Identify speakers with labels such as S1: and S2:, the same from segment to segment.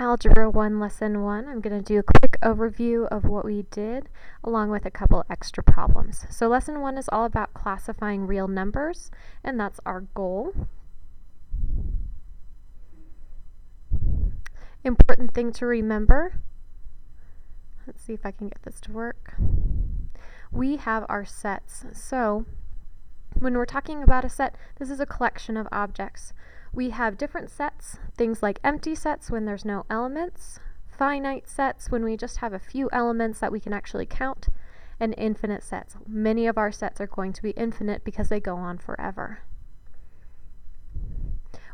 S1: Algebra 1, Lesson 1. I'm going to do a quick overview of what we did, along with a couple extra problems. So Lesson 1 is all about classifying real numbers, and that's our goal. Important thing to remember. Let's see if I can get this to work. We have our sets. So when we're talking about a set, this is a collection of objects. We have different sets, things like empty sets when there's no elements, finite sets when we just have a few elements that we can actually count, and infinite sets. Many of our sets are going to be infinite because they go on forever.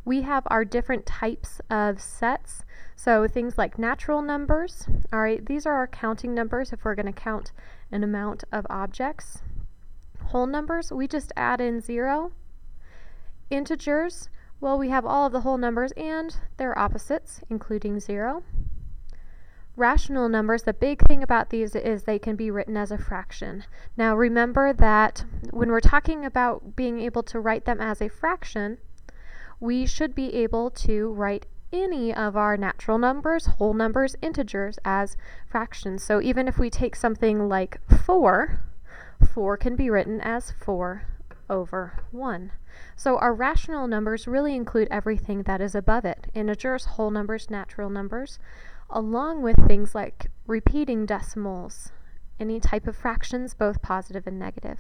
S1: We have our different types of sets, so things like natural numbers. All right, these are our counting numbers if we're going to count an amount of objects. Whole numbers, we just add in 0. Integers, well, we have all of the whole numbers and their opposites, including 0. Rational numbers, the big thing about these is they can be written as a fraction. Now remember that when we're talking about being able to write them as a fraction, we should be able to write any of our natural numbers, whole numbers, integers as fractions. So even if we take something like 4 can be written as 4/1. So our rational numbers really include everything that is above it: integers, whole numbers, natural numbers, along with things like repeating decimals, any type of fractions, both positive and negative.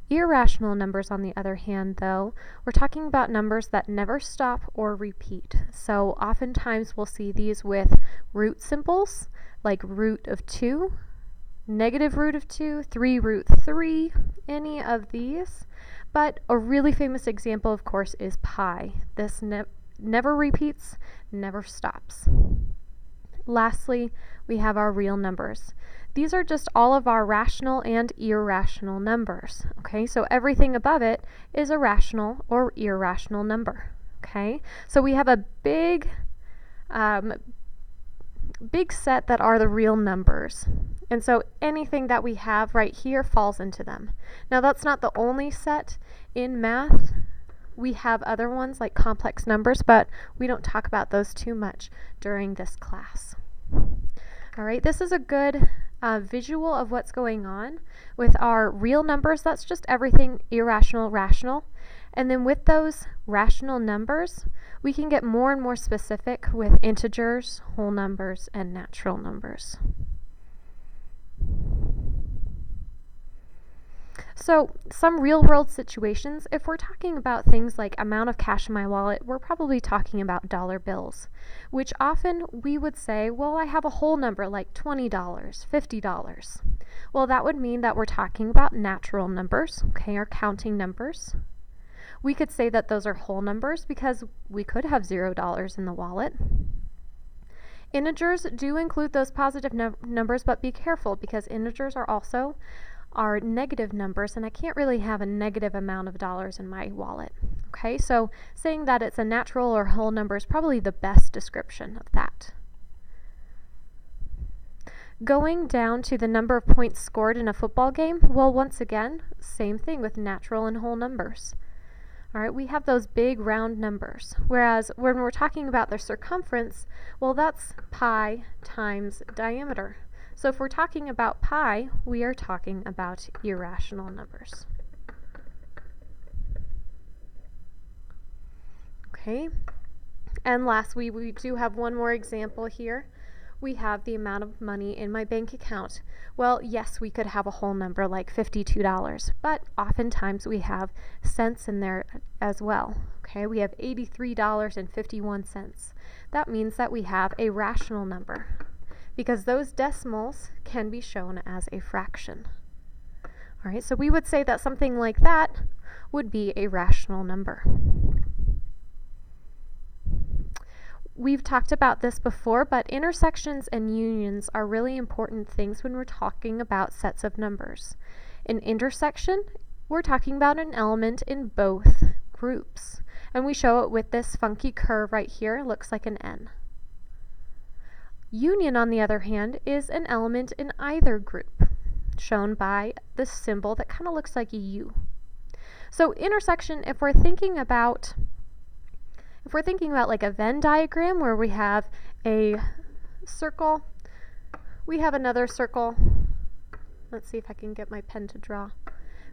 S1: Irrational numbers, on the other hand, though, we're talking about numbers that never stop or repeat. So oftentimes we'll see these with root symbols, like root of 2, negative root of 2, 3√3, any of these. But a really famous example, of course, is pi. This never repeats, never stops. Lastly, we have our real numbers. These are just all of our rational and irrational numbers. Okay, so everything above it is a rational or irrational number. Okay, so we have a big set that are the real numbers. And so anything that we have right here falls into them. Now that's not the only set in math. We have other ones like complex numbers, but we don't talk about those too much during this class. All right, this is a good visual of what's going on with our real numbers. That's just everything irrational, rational. And then with those rational numbers, we can get more and more specific with integers, whole numbers, and natural numbers. So some real-world situations, if we're talking about things like amount of cash in my wallet, we're probably talking about dollar bills, which often we would say, well, I have a whole number like $20, $50. Well, that would mean that we're talking about natural numbers, okay, or counting numbers. We could say that those are whole numbers because we could have $0 in the wallet. Integers do include those positive numbers, but be careful because integers are also our negative numbers, and I can't really have a negative amount of dollars in my wallet. Okay, so saying that it's a natural or whole number is probably the best description of that. Going down to the number of points scored in a football game, well, once again, same thing with natural and whole numbers. All right, we have those big round numbers, whereas when we're talking about the circumference, well, that's pi times diameter. So if we're talking about pi, we are talking about irrational numbers. Okay, and lastly, we do have one more example here. We have the amount of money in my bank account. Well, yes, we could have a whole number like $52, but oftentimes we have cents in there as well. Okay, we have $83.51. That means that we have a rational number, because those decimals can be shown as a fraction. All right, so we would say that something like that would be a rational number. We've talked about this before, but intersections and unions are really important things when we're talking about sets of numbers. An intersection, we're talking about an element in both groups, and we show it with this funky curve right here. It looks like an N. Union, on the other hand, is an element in either group, shown by this symbol that kind of looks like a U. So intersection, if we're if we're thinking about like a Venn diagram where we have a circle, we have another circle. Let's see if I can get my pen to draw.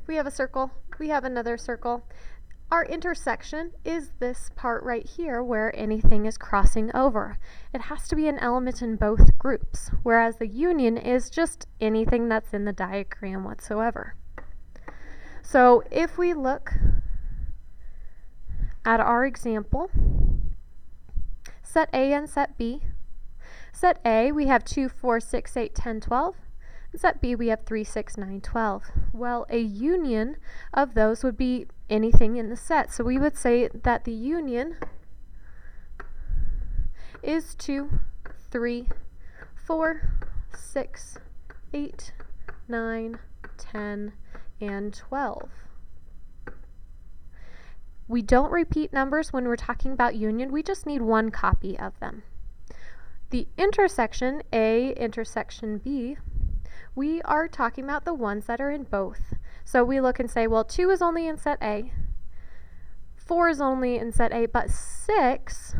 S1: We have a circle, we have another circle. Our intersection is this part right here where anything is crossing over. It has to be an element in both groups, whereas the union is just anything that's in the diagram whatsoever. So if we look at our example, set A and set B. Set A, we have 2, 4, 6, 8, 10, 12. And set B, we have 3, 6, 9, 12. Well, a union of those would be anything in the set. So we would say that the union is 2, 3, 4, 6, 8, 9, 10, and 12. We don't repeat numbers when we're talking about union. We just need one copy of them. The intersection, A intersection B, we are talking about the ones that are in both. So we look and say, well, 2 is only in set A, 4 is only in set A, but 6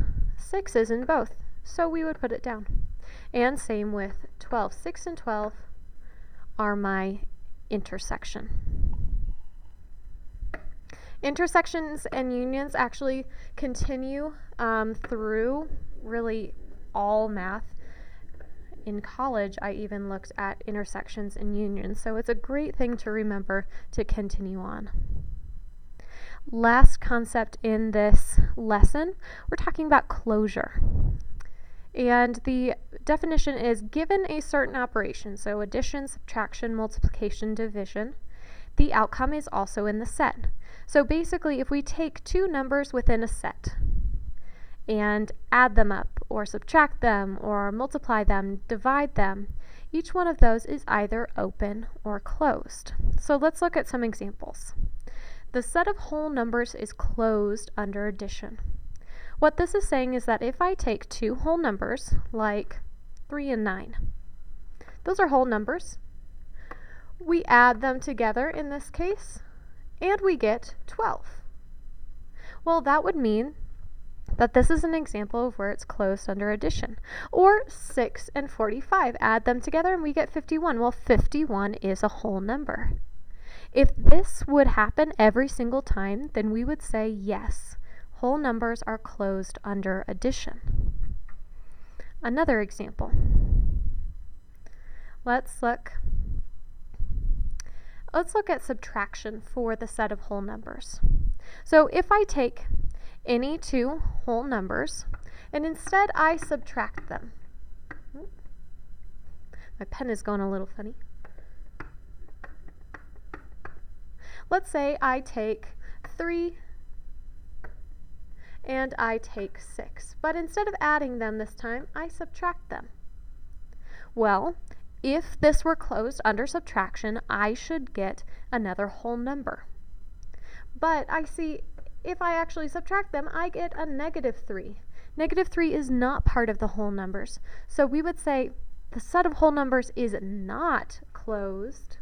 S1: is in both. So we would put it down. And same with 12. 6 and 12 are my intersection. Intersections and unions actually continue through really all math. In college, I even looked at intersections and unions, so it's a great thing to remember to continue on. Last concept in this lesson, we're talking about closure. And the definition is given a certain operation, so addition, subtraction, multiplication, division, the outcome is also in the set. So basically, if we take two numbers within a set and add them up, or subtract them, or multiply them, divide them, each one of those is either open or closed. So let's look at some examples. The set of whole numbers is closed under addition. What this is saying is that if I take two whole numbers, like 3 and 9, those are whole numbers. We add them together in this case, and we get 12. Well, that would mean that this is an example of where it's closed under addition. Or 6 and 45, add them together and we get 51. Well, 51 is a whole number. If this would happen every single time, then we would say yes, whole numbers are closed under addition. Another example. Let's look at subtraction for the set of whole numbers. So if I take any two whole numbers and instead I subtract them. My pen is going a little funny. Let's say I take 3 and I take 6, but instead of adding them this time, I subtract them. Well, if this were closed under subtraction, I should get another whole number. But I see if I actually subtract them, I get a -3. -3 is not part of the whole numbers. So we would say the set of whole numbers is not closed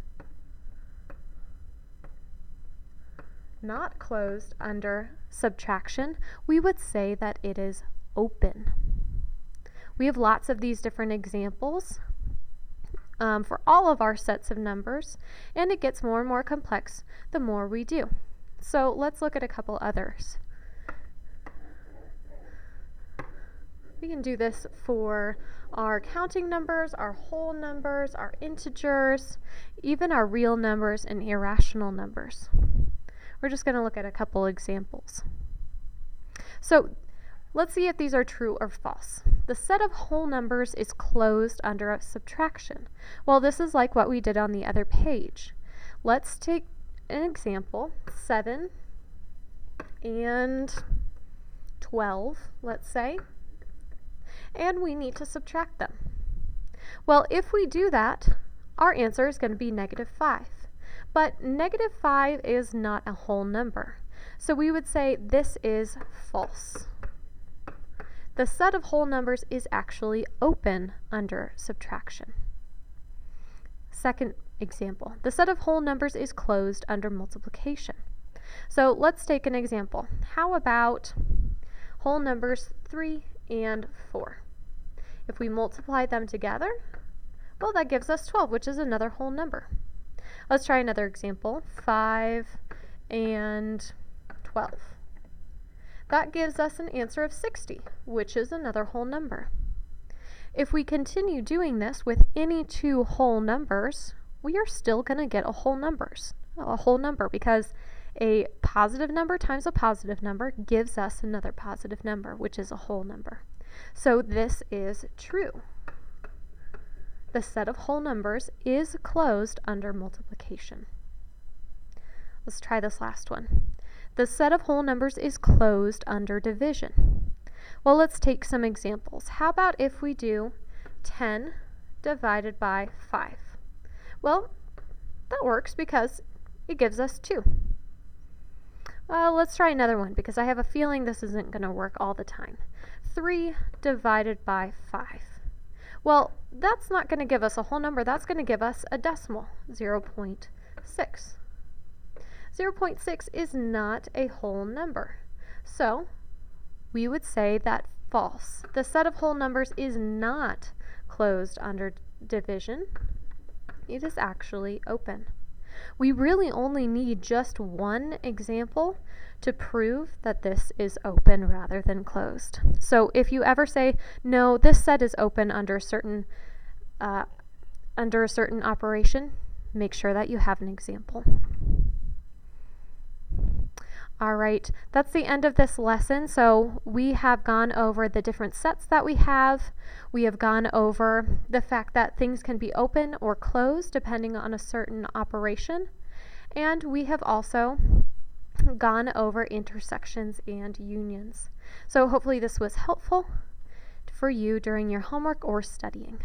S1: under subtraction. We would say that it is open. We have lots of these different examples for all of our sets of numbers, and it gets more and more complex the more we do. So let's look at a couple others. We can do this for our counting numbers, our whole numbers, our integers, even our real numbers and irrational numbers. We're just going to look at a couple examples. So let's see if these are true or false. The set of whole numbers is closed under a subtraction. Well, this is like what we did on the other page. Let's take an example, 7 and 12, let's say, and we need to subtract them. Well, if we do that, our answer is going to be -5. But -5 is not a whole number. So we would say this is false. The set of whole numbers is actually open under subtraction. Second example, the set of whole numbers is closed under multiplication. So let's take an example. How about whole numbers 3 and 4. If we multiply them together, well, that gives us 12, which is another whole number. Let's try another example, 5 and 12. That gives us an answer of 60, which is another whole number. If we continue doing this with any two whole numbers, we are still going to get a whole number because a positive number times a positive number gives us another positive number, which is a whole number. So this is true. The set of whole numbers is closed under multiplication. Let's try this last one. The set of whole numbers is closed under division. Well, let's take some examples. How about if we do 10 divided by 5? Well, that works because it gives us 2. Let's try another one because I have a feeling this isn't going to work all the time. 3 divided by 5. Well, that's not going to give us a whole number. That's going to give us a decimal, 0.6. 0.6 is not a whole number. So we would say that false. The set of whole numbers is not closed under division. It is actually open. We really only need just one example to prove that this is open rather than closed. So if you ever say, no, this set is open under a certain operation, make sure that you have an example. All right, that's the end of this lesson. So we have gone over the different sets that we have. We have gone over the fact that things can be open or closed depending on a certain operation. And we have also gone over intersections and unions. So hopefully this was helpful for you during your homework or studying.